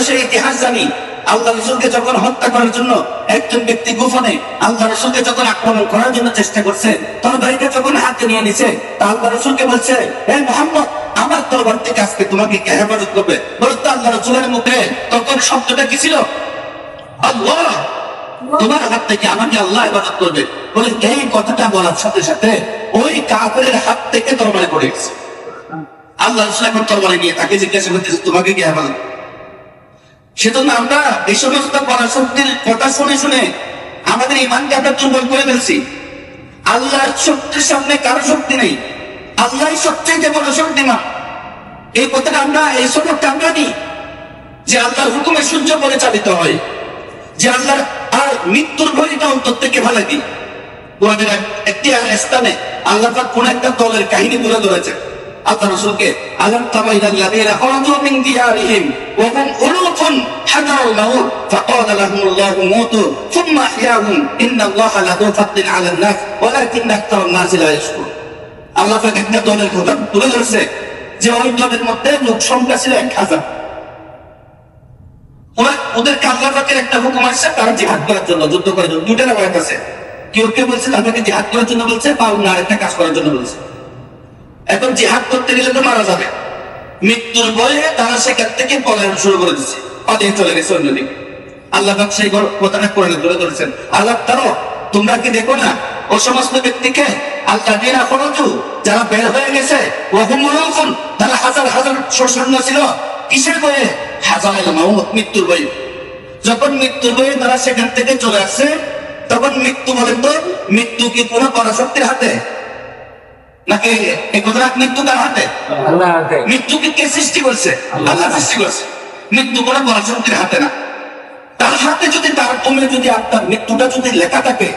সেই ইতিহাস জানি। আল্লাহ রাসূলকে যখন হত্যা করার জন্য একজন ব্যক্তি গোপনে আল্লাহ রাসূলকে যখন আক্রমণ করার জন্য চেষ্টা করছে, তরবারিটা যখন হাতে নিয়ে নিছে, তা আল্লাহ রাসূলকে বলছে, হে মুহাম্মদ, আমার তরবার থেকে আজকে তোমাকে কে হেফাজত করবে? বলতো আল্লাহ রাসূলের মুখে তখন শব্দটা কি ছিল? আল্লাহ। তোমার হাত থেকে আমাকে আল্লাহ হেফাজত করবে। বলে এই কথাটা বলার সাথে সাথে ওই কাফেরের হাত থেকে তরবারি পড়ে গেছে। আল্লাহ রাসূল এখন তরবারি নিয়ে তাকে জিজ্ঞাসা করতেছে, তোমাকে কে হেফাজত? সেজন্য আমরা এই সমস্ত পরাশক্তির কথা শুনে শুনে আমাদের ইমানকে আমরা দুর্বল করে ফেলছি। আল্লাহর শক্তির সামনে কারো শক্তি নেই, আল্লাহ সবচেয়ে বড় শক্তিমান। এই কথাটা আমরা, এই সবকটা আমরা নিই যে আল্লাহর হুকুমে সূর্য পরিচালিত হয়, যে আল্লাহর আর মৃত্যুর ভয়টা অন্তর থেকে ভালো কি। কোরআনের একটি স্থানে আল্লাহ পাক কোন একটা দলের কাহিনী তুলে ধরেছেন আল্লাহ রাসূলকে, আলাম তারা ইলাল্লাযীনা খারাজু মিন দিয়ারিহিম ওয়া হুম উলুফুন হাদারুল মাউত ফাকালা লাহুমুল্লাহু মুতু সুম্মা আহইয়াহুম ইন্নাল্লাহা লাযু ফাদলিন আলান নাস ওয়ালাকিন্না আকতারান নাসি লা ইয়াশকুরুন। আল্লাহ পাক একটা দলের কথা তুলে ধরেছে যে ওই দলের মধ্যে লোক সংখ্যা ছিল 1000। ওদেরকে আল্লাহ পাকের একটা হুকুম আসছে তারা জিহাদ করার জন্য, যুদ্ধ করার জন্য। দুইটা রাওয়ায়াত আছে, কেউ কেউ বলছে তাদেরকে জিহাদ করার জন্য বলছে, বা অন্য আরেকটা কাজ করার জন্য বলছে। এখন জিহাদ করতে গেলে তো মারা যাবে, মৃত্যুর ভয়ে তারা সেখান থেকে পলায়ন শুরু করে দিচ্ছে, পালিয়ে চলে গেছে অন্যদিকে। আল্লাহ পাক সেই কথাটা কোরআনে তুলে ধরেছেন, আল্লাহ তারা তোমরা কি দেখো না ও সমস্ত ব্যক্তিকে আল্লাযীনা খারাজু, যারা বের হয়ে গেছে, ওয়া হুম উলুফুন, তারা হাজার হাজার সৈন্য ছিল, কিসের ভয়ে? হাযারাল মাউত, মৃত্যুর ভয়ে। যখন মৃত্যুর ভয়ে তারা সেখান থেকে চলে আসছে, তখন মৃত্যু বলেন তো, মৃত্যু কি কোনো পরাশক্তির হাতে নাকি এই কথাটা মৃত্যু কার হাতে? আল্লাহর হাতে। মৃত্যুকে কে সৃষ্টি করছে? আল্লাহ সৃষ্টি করছে। মৃত্যু কোনো পরাশক্তির হাতে না। তার হাতে যদি, তার কমে যদি আপনার মৃত্যুটা যদি লেখা থাকে,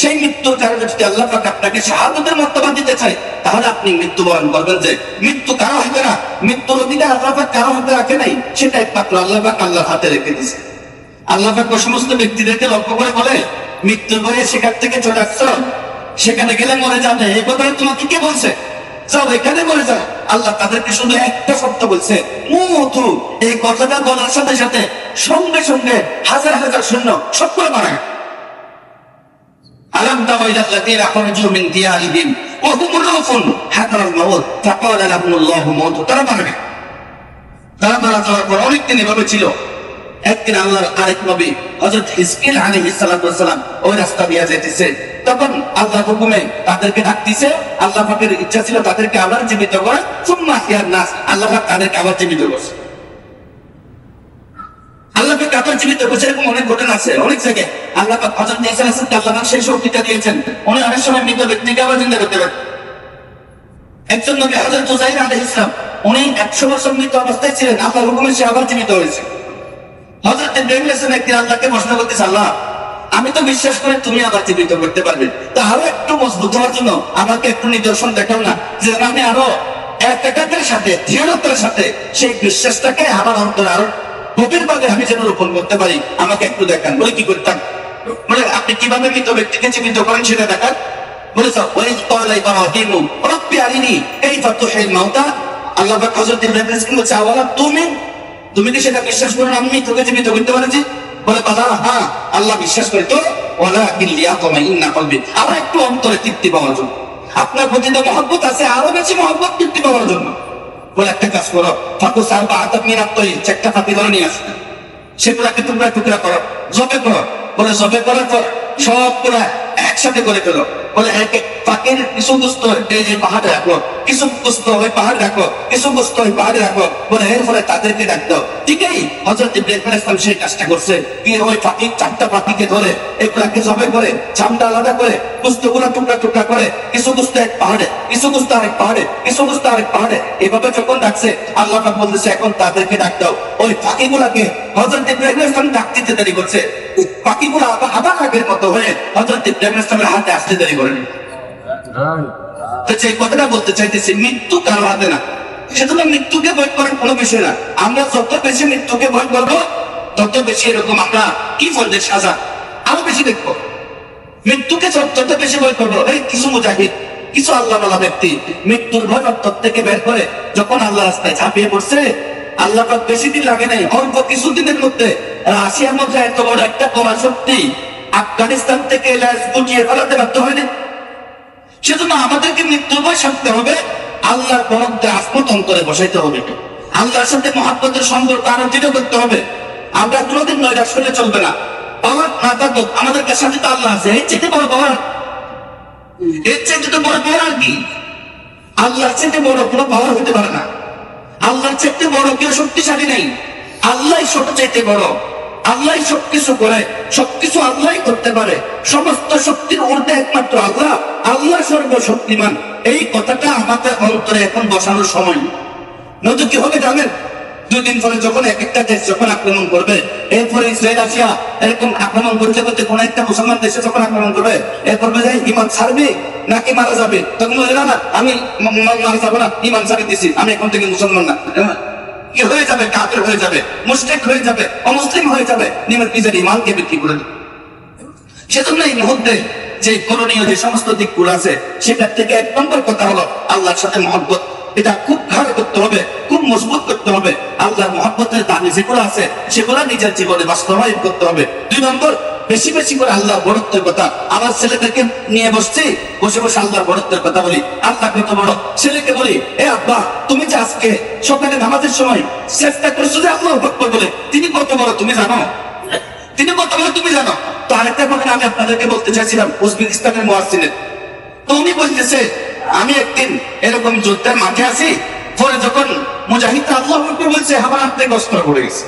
সেই মৃত্যুর কারণে যদি আল্লাহ পাক আপনাকে শাহাদাতের মর্তবা দিতে চায়, তাহলে আপনি মৃত্যুবরণ করবেন। যে মৃত্যু কারো হাতে না, মৃত্যুর অধিকার আল্লাহ পাক কারো হাতে রাখে নাই, সেটা একমাত্র আল্লাহ পাক আল্লাহর হাতে রেখে দিয়েছে। আল্লাহ পাক ওই সমস্ত ব্যক্তিদেরকে লক্ষ্য করে বলে, মৃত্যুর ভয়ে সেখান থেকে চলে আসছো, সেখানে গেলে মরে যাবে, এই কথাটা তোমাকে কে বলছে? যাও এখানে মরে যাও। আল্লাহ তাদেরকে শুধু একটা শব্দ বলছে, মুতু। এই কথাটা বলার সাথে সাথে সঙ্গে সঙ্গে হাজার হাজার সৈন্য সব করে মারা গেল। আলাম তারা ইলাল্লাযীনা খারাজু মিন দিয়ারিহিম ওয়া হুম উলুফুন হাদারাল মাউত ফাকালা লাহুমুল্লাহু মুতু। তারা মারা গেল। তারা মারা যাওয়ার পর অনেকদিন এভাবে ছিল। একদিন আল্লাহর আরেক নবী হযরত হিজকিল আলাইহিস সালাতু ওয়াস সালাম ওই রাস্তা দিয়ে যেতেছে, তখন আল্লাহর হুকুমে তাদেরকে ডাকতেছে। আল্লাহ পাকের ইচ্ছা ছিল তাদেরকে আবার জীবিত করে, সুম্মা আহইয়ান নাস, আল্লাহ পাক তাদেরকে আবার জীবিত করছে। আল্লাহ পাক আবার জীবিত করছে। এরকম অনেক ঘটনা আছে অনেক জায়গায়। আল্লাহ পাক হযরত ঈসা আলাইহিস সালাম আল্লাহ পাক সেই শক্তিটা দিয়েছেন, উনি অনেক সময় মৃত ব্যক্তিকে আবার জিন্দা করতে পারেন। একজন নবী হযরত উযাইর আলাইহিস সালাম, উনি 100 বছর মৃত অবস্থায় ছিলেন, আল্লাহর হুকুমে সে আবার জীবিত হয়েছে। হযরত ইব্রাহিম আলাইহিস সালাম একদিন আল্লাহকে প্রশ্ন করতেছে, আল্লাহ আমি তো বিশ্বাস করি তুমি আবার জীবিত করতে পারবে, তা আরো একটু মজবুত হওয়ার জন্য আমাকে একটু নিদর্শন দেখাও না, যে আমি আরো একাগ্রতার সাথে, দৃঢ়তার সাথে সেই বিশ্বাসটাকে আমার অন্তরে আরো গভীর ভাবে আমি যেন রোপণ করতে পারি, আমাকে একটু দেখান। বলে কি করতাম? বলে আপনি কিভাবে মৃত ব্যক্তিকে জীবিত করেন সেটা দেখান। বলেছ ওই ক্বালা ইব্রাহিম রব্বি আরিনি কাইফা তুহিল মাউতা। আল্লাহ পাক হযরত ইব্রাহিম আলাইহিস সালাম বলছে, আওয়ালা তুমি কি সেটা বিশ্বাস করো আমি তোকে জীবিত করতে পারছি? বলে বাবা হ্যাঁ আল্লাহ বিশ্বাস করে তো, ওয়ালাকিন লিয়াতমাইন্না কলবি, আরো একটু অন্তরে তৃপ্তি পাওয়ার জন্য, আপনার প্রতি তো মহব্বত আছে, আরো বেশি মহব্বত তৃপ্তি পাওয়ার জন্য। বলে একটা কাজ করো, ফাকু সারবা আতাব মিনাত তৈ, চারটা ফাঁকি ধরে নিয়ে আসো, সেগুলাকে তোমরা টুকরা করো, জবে করো। বলে জবে করার পর সবগুলা একসাথে করে ফেলো। বলে ফাঁকির কিছু গোস্ত এই পাহাড়ে রাখো, কিছু গোস্ত ওই পাহাড়ে রাখো, কিছু গোস্ত ওই পাহাড়ে রাখো। বলে এর ফলে তাদেরকে ডাক দাও। ঠিকই হযরত ইব্রাহিম আলাইহিস সালাম সেই কাজটা করছে। কি ওই ফাঁকি, চারটা ফাঁকিকে ধরে এগুলাকে জবে করে, চামড়া আলাদা করে, গোস্তগুলো টুকরা টুকরা করে, কিছু গোস্ত এক পাহাড়ে, কিছু গোস্ত আরেক পাহাড়ে, কিছু গোস্ত আরেক পাহাড়ে, এভাবে যখন ডাকছে আল্লাহ পাক বলতেছে এখন তাদেরকে ডাক দাও। ওই ফাঁকিগুলাকে হযরত ইব্রাহিম আলাইহিস সালাম ডাক দিতে দেরি করছে, ফাঁকিগুলো আবার আগের মতো হয়ে হযরত ইব্রাহিম আলাইহিস সালামের হাতে আসতে দেরি করেনি। সেই কথাটা বলতে চাইতেছি, মৃত্যু কারো হাতে না। সেজন্য মৃত্যুকে ভয় করার কোনো বিষয় না। আমরা যত বেশি মৃত্যুকে ভয় করবো, তত বেশি এরকম আমরা কি ফলদের সাজা আরো বেশি দেখবো। মৃত্যুকে যত বেশি ভয় করবো, এই কিছু মুজাহিদ, কিছু আল্লাহওয়ালা ব্যক্তি মৃত্যুর ভয় অন্তর থেকে বের করে যখন আল্লাহ রাস্তায় ঝাঁপিয়ে পড়ছে, আল্লাহ পাক বেশি দিন লাগে নাই, অল্প কিছুদিনের মধ্যে রাশিয়ার মধ্যে এত বড় একটা বোমা শক্তি আফগানিস্তান থেকে ল্যাস গুটিয়ে ফেলাতে বাধ্য হয়নি। সেজন্য আমাদেরকে মৃত্যুর সারতে হবে, আল্লাহর বরকতে আসমত অন্তরে বসাইতে হবে, আল্লাহর সাথে মহাব্বতের সম্পর্ক আরো দৃঢ় করতে হবে। আমরা কোনোদিন নৈরাশ হলে চলবে না। পাওয়ার না থাকুক, আমাদের সাথে তো আল্লাহ আছে। এর চাইতে বড় পাওয়ার, এর চাইতে তো বড় পাওয়ার আর কি? আল্লাহর চাইতে বড় কোনো পাওয়ার হতে পারে না। আল্লাহর চাইতে বড় কেউ শক্তিশালী নেই। আল্লাহ সব চাইতে বড়, আল্লাহ সবকিছু করে, সবকিছু আল্লাহ করতে পারে। সমস্ত শক্তির ঊর্ধ্বে একমাত্র আল্লাহ, আল্লাহ সর্বশক্তিমান। এই কথাটা আমাদের অন্তরে এখন বসানোর সময়। নয়তো কি হবে জানেন? 2 দিন পরে যখন এক একটা দেশ যখন আক্রমণ করবে, এরপরে ইসরায়েল রাশিয়া এরকম আক্রমণ করতে করতে কোন একটা মুসলমান দেশে যখন আক্রমণ করবে, এরপর বোঝায় ইমান ছাড়বে নাকি মারা যাবে। তখন বলে না, আমি মারা যাবো না, ইমান ছাড়ে দিছি, আমি এখন থেকে মুসলমান না। কি হয়ে যাবে? কাফের হয়ে যাবে, মুশরিক হয়ে যাবে, অমুসলিম হয়ে যাবে, নিজের ইমানকে বিক্রি করে দেবে। সেজন্য এই মুহূর্তে যে করণীয় যে সমস্ত দিকগুলো আছে, সেটার থেকে 1 নম্বর কথা হলো আল্লাহর সাথে মহব্বত। এটা খুব ভালো করতে হবে, খুব মজবুত করতে হবে। আল্লাহর মহব্বতের দাবি যেগুলো আছে সেগুলো নিজের জীবনে বাস্তবায়ন করতে হবে। 2 নম্বর, বেশি বেশি করে আল্লাহর বড়ত্বের কথা। আমার ছেলেদেরকে নিয়ে বসছি, বসে বসে আল্লাহর বড়ত্বের কথা বলি। আল্লাহ কত বড়। ছেলেকে বলি, এ আব্বা, তুমি যে আজকে সকালে নামাজের সময় চেষ্টা করেছো যে আল্লাহু আকবার বলে, তিনি কত বড় তুমি জানো? তিনি কত বড় তুমি জানো? তো আরেকটা কথা আমি আপনাদেরকে বলতে চাইছিলাম, উজবেকিস্তানের মুয়াজ্জিনের। তো উনি বলতেছে, আমি একদিন এরকম যুদ্ধের মাঠে আছি, পরে যখন মুজাহিদরা আল্লাহু আকবার বলছে, আমার হাতে অস্ত্র পড়ে গেছে।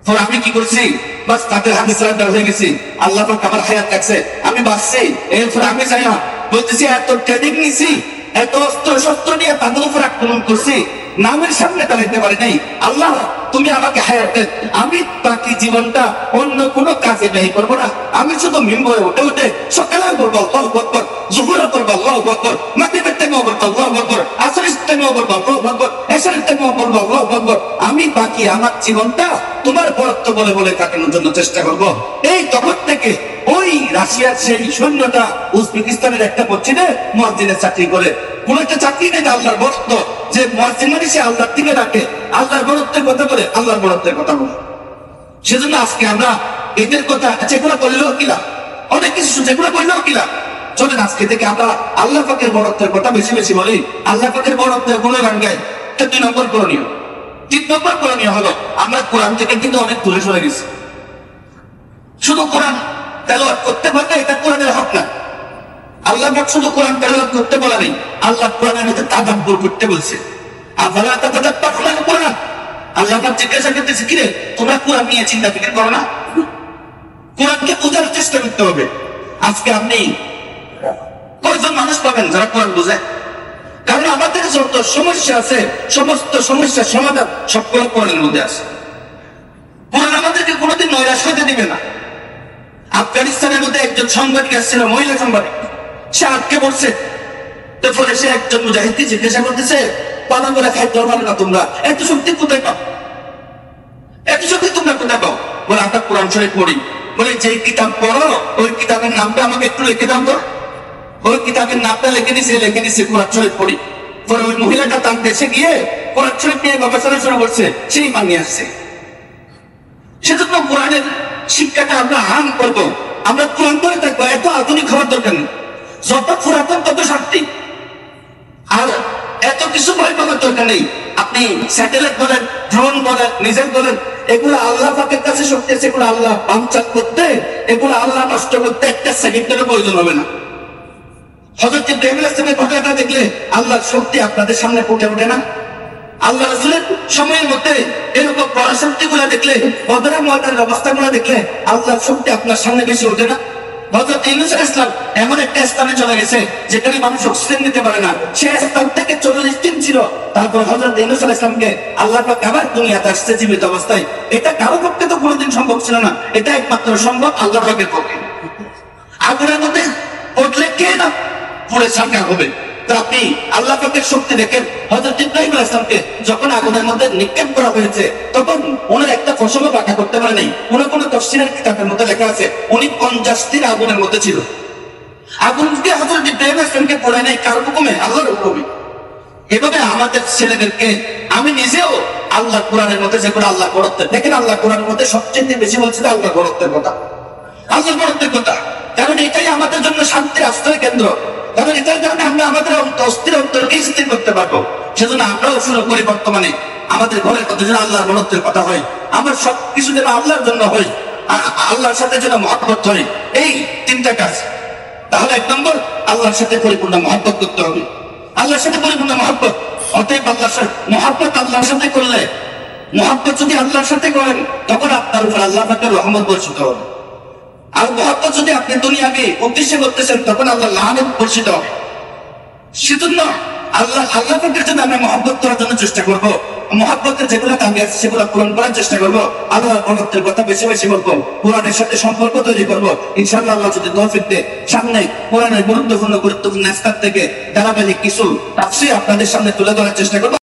পরে আমি কি করছি, বাস তাদের হাতে সারেন্ডার হয়ে গেছি। আল্লাহ পাক আমার হায়াত রাখছে, আমি বাঁচছি। এরপরে আমি চাই না, বলতেছি এত ট্রেনিং নিছি, এত অস্ত্র শস্ত্র নিয়ে তাদের উপর আক্রমণ করছি, নামের সামনে দাঁড়াইতে পারি নাই। আল্লাহ, তুমি আমাকে হায়াত দেন, আমি বাকি জীবনটা অন্য কোনো কাজে ব্যয় করবো না। আমি শুধু মিম্বরে উঠে উঠে সকালে বলবো আল্লাহু আকবার, জোহরে করবো আল্লাহু আকবার, মাগরিবের টাইমেও বলবো আল্লাহু আকবার, আসরের টাইমেও বলবো আল্লাহু আকবার, এশারের টাইমেও বলবো আল্লাহু আকবার। আমি বাকি আমার জীবনটা তোমার বরত্ব বলে বলে কাটানোর জন্য চেষ্টা করবো। এই তখন থেকে ওই রাশিয়ার সেই সৈন্যটা উজবেকিস্তানের একটা মসজিদে মুয়াজ্জিনের চাকরি করে। কোন একটা চাকরি নেই, আল্লাহর বরত্ব। যে মুয়াজ্জিন মানে সে আল্লাহর দিকে ডাকে, আল্লাহর বরত্বের কথা বলে, আল্লাহর বরত্বের কথা বলে। সেজন্য আজকে আমরা এদের কথা যেগুলো বললেও কিলা, অনেক কিছু যেগুলো বললেও কিলা, চলেন আজকে থেকে আমরা আল্লাহ পাকের বরত্বের কথা বেশি বেশি বলি, আল্লাহ পাকের বরত্বের গুণগান গাই। এটা 2 নম্বর করণীয়। 3 নম্বর করণীয় হলো, আমরা কোরআন থেকে কিন্তু অনেক দূরে সরে গেছি। শুধু কোরআন তেলাওয়াত করতে পারলে এটা কোরআনের হক না। আল্লাহ পাক শুধু কোরআন তেলাওয়াত করতে বলা নেই, আল্লাহ কোরআনের মধ্যে তাদাব্বুর করতে বলছে। আফালা তাতাদাব্বারুনা কোরআন। আল্লাহ পাক জিজ্ঞাসা করতেছে, কি রে তোমরা কোরআন নিয়ে চিন্তা ফিকির করো না? কোরআনকে বোঝার চেষ্টা করতে হবে। আজকে আপনি কয়জন মানুষ পাবেন যারা কোরআন বোঝে? কারণ আমাদের যত সমস্যা আছে, সমস্ত সমস্যার সমাধান সবগুলো কোরআনের মধ্যে আছে। কোরআন আমাদেরকে কোনোদিন নৈরাশ হতে দিবে না। আফগানিস্তানের মধ্যে একজন সাংবাদিক আসছিল, মহিলা সাংবাদিক, সে আটকে পড়ছে। তারপরে সে একজন মুজাহিদকে জিজ্ঞাসা করতেছে, পালন করে খাইতে পারো না তোমরা, এত শক্তি কোথায় পাও? এত শক্তি তোমরা কোথায় পাও? বলে আমরা কোরআন শরীফ পড়ি। বলে যে কিতাব পড়ো ওই কিতাবের নামটা আমাকে একটু লিখে দাও তো। ওই কিতাবের নামটা লিখে দিছে কোরআন শরীফ পড়ি। পরে ওই মহিলাটা তার দেশে গিয়ে কোরআন শরীফ নিয়ে গবেষণা শুরু করছে, সেই মানিয়ে আসছে। সেজন্য কোরআনের শিক্ষাটা আমরা আম করবো, আমরা কোরআন করে থাকবো। এত আধুনিক হওয়ার দরকার নেই, যত পুরাতন তত শান্তি। আর এত কিছু ভয় পাওয়ার দরকার নেই। আপনি স্যাটেলাইট বলেন, ড্রোন বলেন, নিজের বলেন, এগুলো আল্লাহ পাকের কাছে শক্তি আছে। এগুলো আল্লাহ বাঞ্চাল করতে, এগুলো আল্লাহ নষ্ট করতে 1 সেকেন্ডেরও প্রয়োজন হবে না। হযরত ইব্রাহিম আলাইহিস সালামের ঘটনাটা দেখলে আল্লাহর শক্তি আপনাদের সামনে ফুটে ওঠে না? আল্লাহ রাসূলের সময়ের মধ্যে এরকম পরাশক্তি গুলা দেখলে, বদরের ময়দানের অবস্থাগুলো দেখলে আল্লাহর শক্তি আপনার সামনে বেশি ওঠে না? হযরত ইউনূস আলাইহিস সালাম এমন একটা স্থানে চলে গেছে যেখানে মানুষ অক্সিজেন নিতে পারে না, সে স্থান থেকে 40 দিন ছিল। তারপর হযরত ইউনূস আলাইহিস সালামকে আল্লাহ পাক আবার দুনিয়াতে আসছে জীবিত অবস্থায়। এটা কারো পক্ষে তো কোনোদিন সম্ভব ছিল না, এটা একমাত্র সম্ভব আল্লাহ পাকের পক্ষে। আগুনের মধ্যে পড়লে কে না পুড়ে ছারখার হবে। তো আপনি আল্লাহ পাকের শক্তি দেখেন, হযরত ইব্রাহিম আলাইহিস সালামকে যখন আগুনের মধ্যে নিক্ষেপ করা হয়েছে, তখন ওনার একটা ফসলও বাঁকা করতে পারে নাই। কোন তাফসীরের কিতাবের মধ্যে লেখা আছে উনি 50 দিন আগুনের মধ্যে ছিল। আগুনকে হযরত ইব্রাহিম আলাইহিস সালামকে পড়ে নাই কার হুকুমে? আল্লাহর হুকুমে। এভাবে আমাদের ছেলেদেরকে, আমি নিজেও আল্লাহ কোরআনের মধ্যে যেগুলো আল্লাহ বড়ত্ব, দেখেন আল্লাহ কোরআনের মধ্যে সবচেয়ে বেশি বলছে আল্লাহ বড়ত্বের কথা, আল্লাহ বড়ত্বের কথা। কারণ এটাই আমাদের জন্য শান্তির আশ্রয় কেন্দ্র, কারণ এটার কারণে আমরা আমাদের অস্থির অন্তরকে স্থির করতে পারবো। সেজন্য আমরাও শুরু করি বর্তমানে আমাদের ঘরের কথা যেন আল্লাহর বড়ত্বের কথা হয়, আমার সবকিছু যেন আল্লাহর জন্য হয়, আল্লাহর সাথে যেন মহব্বত হয়, এই তিনটা কাজ। তাহলে 1 নম্বর আল্লাহর সাথে পরিপূর্ণ মহব্বত করতে হবে, আল্লাহর সাথে পরিপূর্ণ মহব্বত। অতএব আল্লাহর সাথে মহব্বত আল্লাহর সাথে করলে, মহব্বত যদি আল্লাহর সাথে করেন তখন আপনার উপর আল্লাহ পাকের রহমত বর্ষিত হবে। আর মহব্বত যদি আপনি দুনিয়াবি উদ্দেশ্যে করতেছেন তখন আল্লাহ লানত বর্ষিত হবে। সেজন্য আল্লাহ পাকের জন্য আমরা মহব্বত করার জন্য চেষ্টা করবো, মহব্বতের যেগুলো কাজে আছে সেগুলো পূরণ করার চেষ্টা করবো, আল্লাহর বড়ত্বের কথা বেশি বেশি বলবো, কোরআনের সাথে সম্পর্ক তৈরি করবো। ইনশাআল্লাহ আল্লাহ যদি তৌফিক দেয় সামনে কোরআনের গুরুত্বপূর্ণ আজকার থেকে ধারাবাহিক কিছু তাফসীর আপনাদের সামনে তুলে ধরার চেষ্টা করবো।